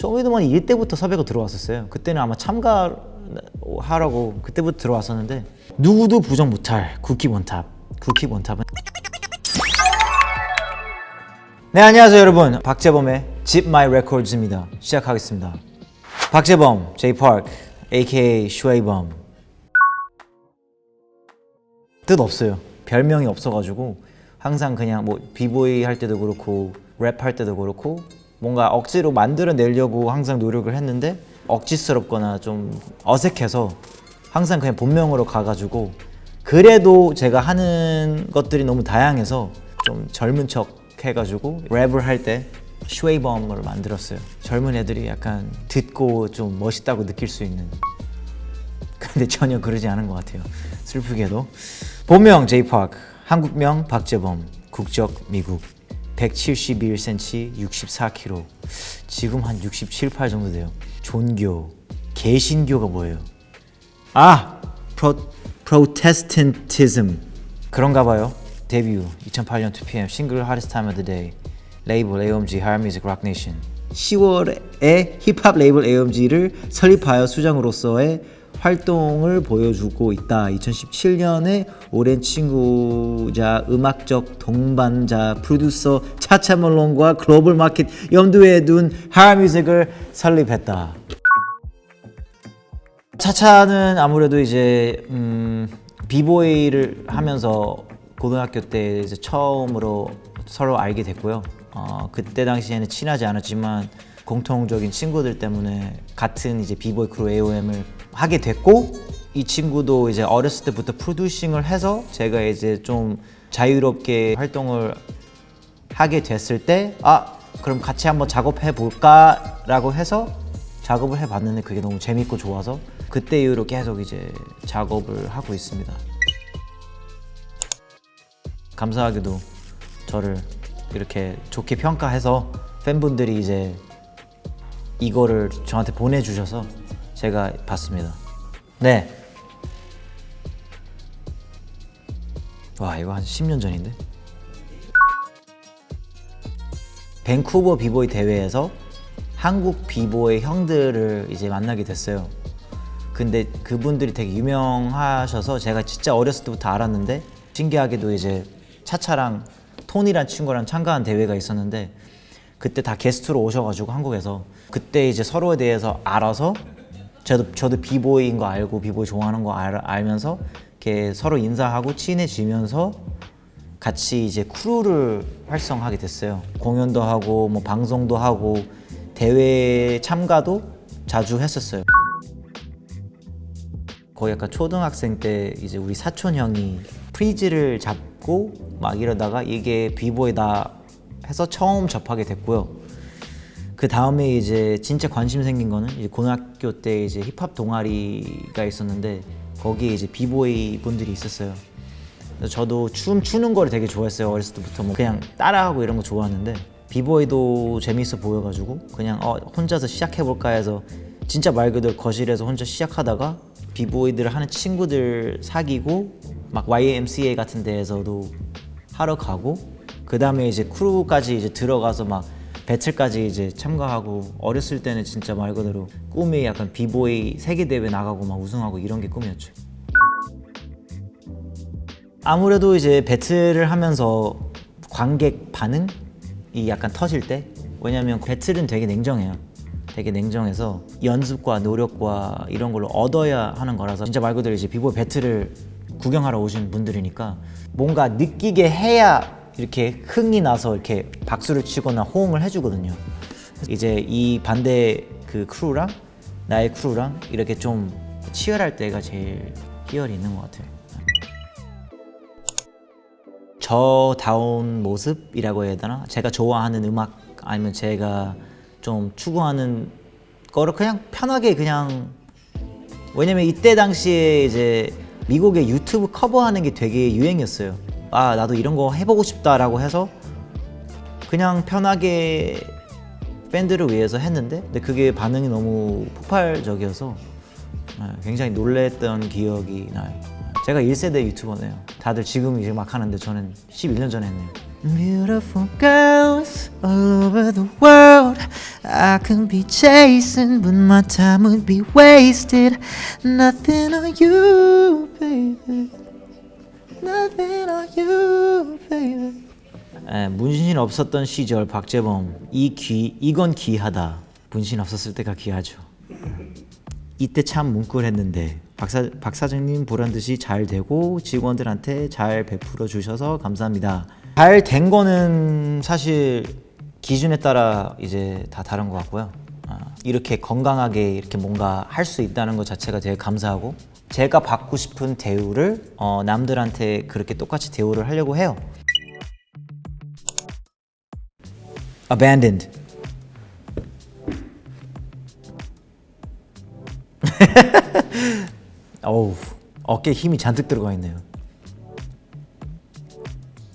쇼미더머니 일 때부터 섭외가 들어왔었어요. 그때는 아마 참가하라고 그때부터 들어왔었는데 누구도 부정 못할 국힙원탑. 국힙원탑은 네, 안녕하세요 여러분. 박재범의 Zip My Records입니다. 시작하겠습니다. 박재범, J-Park, aka 슈웨이범. 뜻 없어요. 별명이 없어가지고 항상 그냥 뭐 비보이 할 때도 그렇고 랩 할 때도 그렇고 뭔가 억지로 만들어내려고 항상 노력을 했는데 억지스럽거나 좀 어색해서 항상 그냥 본명으로 가가지고, 그래도 제가 하는 것들이 너무 다양해서 좀 젊은 척 해가지고 랩을 할 때 슈웨이범을 만들었어요. 젊은 애들이 약간 듣고 좀 멋있다고 느낄 수 있는. 근데 전혀 그러지 않은 것 같아요, 슬프게도. 본명 J-Park, 한국명 박재범, 국적 미국, 171cm, 64kg, 지금 한 67, 8 정도 돼요. 종교, 개신교가 뭐예요? 아! Protestantism 그런가 봐요. 데뷔 2008년 2PM 싱글 Hottest Time of the Day, 레이블 AOMG Higher Music Rock Nation. 10월에 힙합 레이블 AOMG를 설립하여 수장으로서의 활동을 보여주고 있다. 2017년에 오랜 친구자, 음악적 동반자, 프로듀서 차차 멀론과 글로벌 마켓 염두에 둔 Higher Music을 설립했다. 차차는 아무래도 이제 비보이를 하면서 고등학교 때 이제 처음으로 서로 알게 됐고요. 그때 당시에는 친하지 않았지만 공통적인 친구들 때문에 같은 이제 비보이 크루 AOM을 하게 됐고, 이 친구도 이제 어렸을 때부터 프로듀싱을 해서 제가 이제 좀 자유롭게 활동을 하게 됐을 때, 그럼 같이 한번 작업해 볼까 라고 해서 작업을 해봤는데 그게 너무 재밌고 좋아서 그때 이후로 계속 이제 작업을 하고 있습니다. 감사하게도 저를 이렇게 좋게 평가해서 팬분들이 이제 이거를 저한테 보내주셔서 제가 봤습니다. 네. 와, 이거 한 10년 전인데? 밴쿠버 비보이 대회에서 한국 비보이 형들을 이제 만나게 됐어요. 근데 그분들이 되게 유명하셔서 제가 진짜 어렸을 때부터 알았는데, 신기하게도 이제 차차랑 톤이란 친구랑 참가한 대회가 있었는데 그때 다 게스트로 오셔가지고 한국에서 그때 이제 서로에 대해서 알아서 저도 비보이인 거 알고 비보이 좋아하는 거 알면서 이렇게 서로 인사하고 친해지면서 같이 이제 크루를 활성하게 됐어요. 공연도 하고 뭐 방송도 하고 대회 참가도 자주 했었어요. 거의 약간 초등학생 때 이제 우리 사촌 형이 프리즈를 잡고 막 이러다가 이게 비보이다 해서 처음 접하게 됐고요. 그 다음에 이제 진짜 관심 생긴 거는 이제 고등학교 때 이제 힙합 동아리가 있었는데 거기에 이제 비보이 분들이 있었어요. 그래서 저도 춤 추는 거를 되게 좋아했어요. 어렸을 때부터 뭐 그냥 따라하고 이런 거 좋아하는데 비보이도 재밌어 보여가지고 그냥 혼자서 시작해볼까 해서 진짜 말 그대로 거실에서 혼자 시작하다가 비보이들 하는 친구들 사귀고 막 YMCA 같은 데에서도 하러 가고, 그 다음에 이제 크루까지 이제 들어가서 막 배틀까지 이제 참가하고, 어렸을 때는 진짜 말 그대로 꿈이 약간 비보이 세계대회 나가고 막 우승하고 이런 게 꿈이었죠. 아무래도 이제 배틀을 하면서 관객 반응이 약간 터질 때, 왜냐면 배틀은 되게 냉정해요. 되게 냉정해서 연습과 노력과 이런 걸로 얻어야 하는 거라서 진짜 말 그대로 이제 비보이 배틀을 구경하러 오신 분들이니까 뭔가 느끼게 해야 이렇게 흥이 나서 이렇게 박수를 치거나 호응을 해주거든요. 이제 이 반대 그 크루랑 나의 크루랑 이렇게 좀 치열할 때가 제일 희열이 있는 것 같아요. 저다운 모습이라고 해야 되나? 제가 좋아하는 음악 아니면 제가 좀 추구하는 거를 그냥 편하게 그냥, 왜냐면 이때 당시에 이제 미국의 유튜브 커버하는 게 되게 유행이었어요. 나도 이런 거 해보고 싶다라고 해서 그냥 편하게 팬들을 위해서 했는데, 근데 그게 반응이 너무 폭발적이어서 굉장히 놀랬던 기억이 나요. 제가 1세대 유튜버네요. 다들 지금 이제 막 하는데 저는 11년 전에 했네요. Beautiful girls all over the world. I could be chasing, but my time would be wasted. Nothing on you, baby. Nothing on you, baby. 문신 없었던 시절 박재범 이건 귀하다. 문신 없었을 때가 귀하죠. 이때 참 뭉클했는데 박 사장님 보란 듯이 잘 되고 직원들한테 잘 베풀어 주셔서 감사합니다. 잘 된 거는 사실 기준에 따라 이제 다 다른 것 같고요. 이렇게 건강하게 이렇게 뭔가 할 수 있다는 것 자체가 되게 감사하고 제가 받고 싶은 대우를 남들한테 그렇게 똑같이 대우를 하려고 해요. Abandoned. 어우, 어깨에 힘이 잔뜩 들어가 있네요.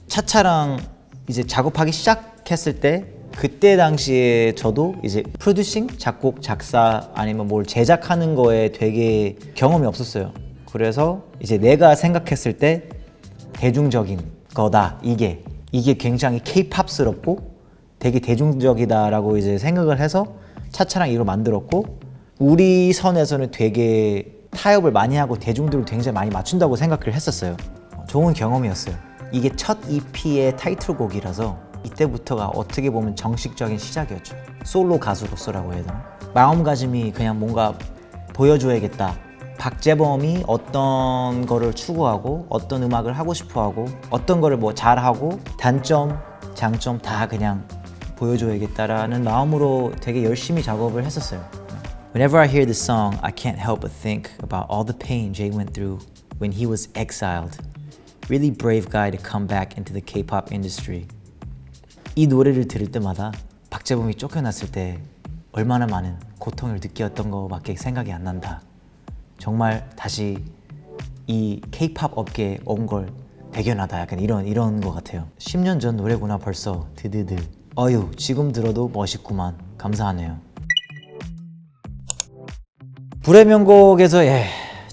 차차랑 이제 작업하기 시작했을 때 그때 당시에 저도 이제 프로듀싱, 작곡, 작사 아니면 뭘 제작하는 거에 되게 경험이 없었어요. 그래서 이제 내가 생각했을 때 대중적인 거다 이게 굉장히 케이팝스럽고 되게 대중적이다라고 이제 생각을 해서 차차랑 이걸 만들었고 우리 선에서는 되게 타협을 많이 하고 대중들을 굉장히 많이 맞춘다고 생각을 했었어요. 좋은 경험이었어요. 이게 첫 EP의 타이틀곡이라서 이때부터가 어떻게 보면 정식적인 시작이었죠. 솔로 가수로서라고 해야 되나? 마음가짐이 그냥 뭔가 보여줘야겠다. 박재범이 어떤 거를 추구하고 어떤 음악을 하고 싶어하고 어떤 거를 뭐 잘하고 단점, 장점 다 그냥 보여줘야겠다라는 마음으로 되게 열심히 작업을 했었어요. Whenever I hear this song, I can't help but think about all the pain Jay went through when he was exiled. Really brave guy to come back into the K-pop industry. 이 노래를 들을 때마다 박재범이 쫓겨났을 때 얼마나 많은 고통을 느꼈던 거밖에 생각이 안 난다. 정말 다시 이 K-pop 업계에 온 걸 배견하다. 약간 이런 거 같아요. 10년 전 노래구나 벌써. 드드드. 어휴, 지금 들어도 멋있구만. 감사하네요. 불의 명곡에서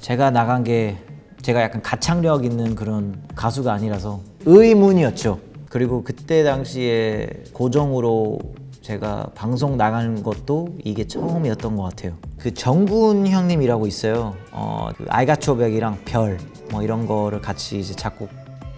제가 나간 게 제가 약간 가창력 있는 그런 가수가 아니라서 의문이었죠. 그리고 그때 당시에 고정으로 제가 방송 나가는 것도 이게 처음이었던 것 같아요. 그 정군 형님이라고 있어요. 그 알가초백이랑 별 뭐 이런 거를 같이 이제 작곡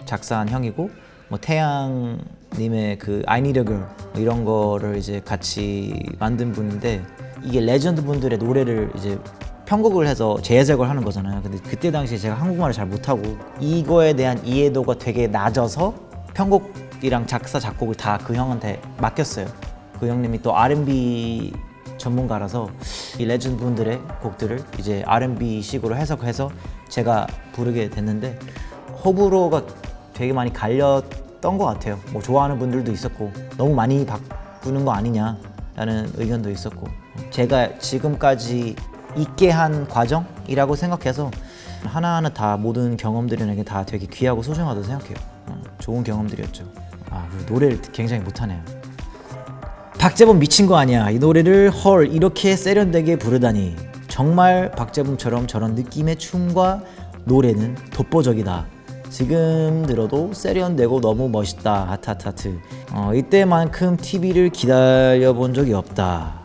작사한 형이고 뭐 태양님의 그 I Need a Girl 뭐 이런 거를 이제 같이 만든 분인데 이게 레전드 분들의 노래를 이제 편곡을 해서 재해석을 하는 거잖아요. 근데 그때 당시에 제가 한국말을 잘 못하고 이거에 대한 이해도가 되게 낮아서 편곡이랑 작사 작곡을 다 그 형한테 맡겼어요. 그 형님이 또 R&B 전문가라서 이 레전드 분들의 곡들을 이제 R&B 식으로 해석해서 제가 부르게 됐는데 호불호가 되게 많이 갈렸던 것 같아요. 뭐 좋아하는 분들도 있었고 너무 많이 바꾸는 거 아니냐라는 의견도 있었고 제가 지금까지 있게 한 과정이라고 생각해서 하나하나 다 모든 경험들에게 다 되게 귀하고 소중하다고 생각해요. 좋은 경험들이었죠. 노래를 굉장히 못하네요. 박재범 미친 거 아니야. 이 노래를 헐 이렇게 세련되게 부르다니. 정말 박재범처럼 저런 느낌의 춤과 노래는 독보적이다. 지금 들어도 세련되고 너무 멋있다. 하트하트하트. 이때만큼 TV를 기다려본 적이 없다.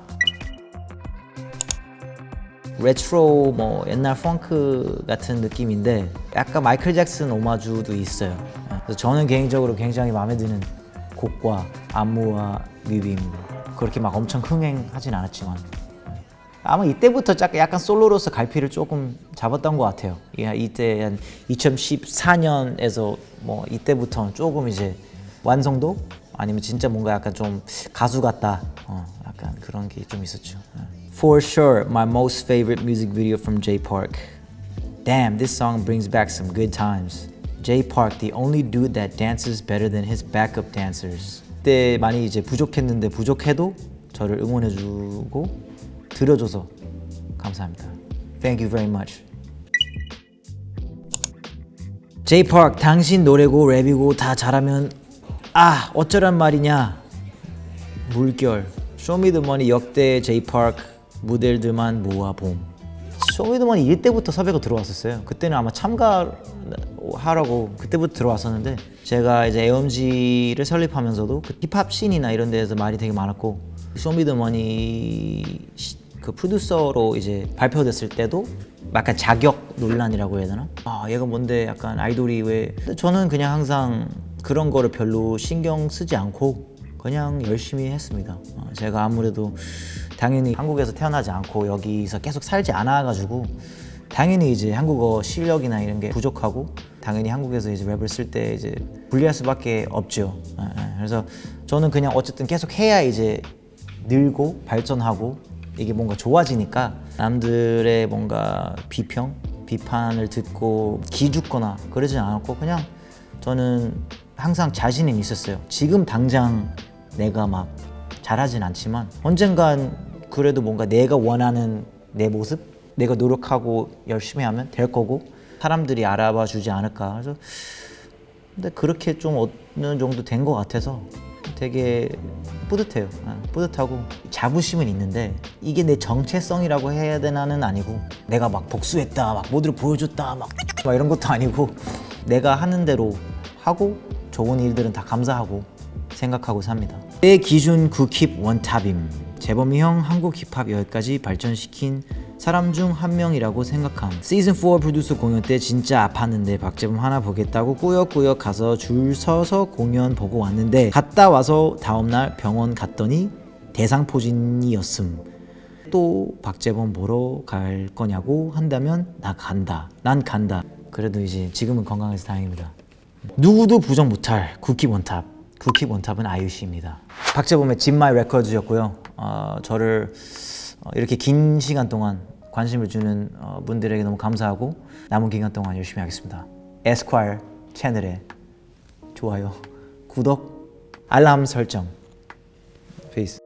레트로 뭐 옛날 펑크 같은 느낌인데 약간 마이클 잭슨 오마주도 있어요. 그래서 저는 개인적으로 굉장히 마음에 드는 곡과 안무와 뮤비입니다. 그렇게 막 엄청 흥행하진 않았지만 아마 이때부터 약간 솔로로서 갈피를 조금 잡았던 것 같아요. 이때 한 2014년에서 뭐 이때부터는 조금 이제 완성도 아니면 진짜 뭔가 약간 좀 가수 같다. 약간 그런 게 좀 있었죠. For sure, my most favorite music video from Jay Park. Damn, this song brings back some good times. Jay Park, the only dude that dances better than his backup dancers. 그때 많이 이제 부족했는데 부족해도 저를 응원해주고 들어줘서 감사합니다. Thank you very much. Jay Park, 당신 노래고 랩이고 다 잘하면 어쩌란 말이냐. 물결. 쇼미더머니 역대 Jay Park 모델들만 모아봄. 쇼미더머니 이때부터 섭외가 들어왔었어요. 그때는 아마 참가 하라고 그때부터 들어왔었는데 제가 이제 AOMG를 설립하면서도 그 힙합 씬이나 이런 데에서 말이 되게 많았고 쇼미더머니 그 프로듀서로 이제 발표됐을 때도 약간 자격 논란이라고 해야 되나? 아 얘가 뭔데 약간 아이돌이 왜? 근데 저는 그냥 항상 그런 거를 별로 신경 쓰지 않고 그냥 열심히 했습니다. 제가 아무래도 당연히 한국에서 태어나지 않고 여기서 계속 살지 않아가지고 당연히 이제 한국어 실력이나 이런 게 부족하고 당연히 한국에서 이제 랩을 쓸 때 이제 불리할 수밖에 없죠. 그래서 저는 그냥 어쨌든 계속 해야 이제 늘고 발전하고 이게 뭔가 좋아지니까 남들의 뭔가 비판을 듣고 기죽거나 그러지 않았고 그냥 저는 항상 자신은 있었어요. 지금 당장 내가 막 잘하진 않지만 언젠간 그래도 뭔가 내가 원하는 내 모습? 내가 노력하고 열심히 하면 될 거고 사람들이 알아봐 주지 않을까. 그래서 근데 그렇게 좀 어느 정도 된 것 같아서 되게 뿌듯해요. 뿌듯하고 자부심은 있는데 이게 내 정체성이라고 해야 되나는 아니고 내가 막 복수했다, 막 모두를 보여줬다, 막 이런 것도 아니고 내가 하는 대로 하고 좋은 일들은 다 감사하고 생각하고 삽니다. 내 기준 굿킵 원탑임. 재범이 형 한국 힙합 여기까지 발전시킨 사람 중 한 명이라고 생각함. 시즌 4 프로듀서 공연 때 진짜 아팠는데 박재범 하나 보겠다고 꾸역꾸역 가서 줄 서서 공연 보고 왔는데 갔다 와서 다음날 병원 갔더니 대상포진이었음. 또 박재범 보러 갈 거냐고 한다면 나 간다. 난 간다. 그래도 이제 지금은 건강해서 다행입니다. 누구도 부정 못할 굿킵 원탑. 굿킵 원탑은 아이유씨입니다. 박재범의 Zip My Records였고요. 저를 이렇게 긴 시간 동안 관심을 주는 분들에게 너무 감사하고 남은 기간 동안 열심히 하겠습니다. 에스콰이어 채널에 좋아요, 구독, 알람 설정. Peace.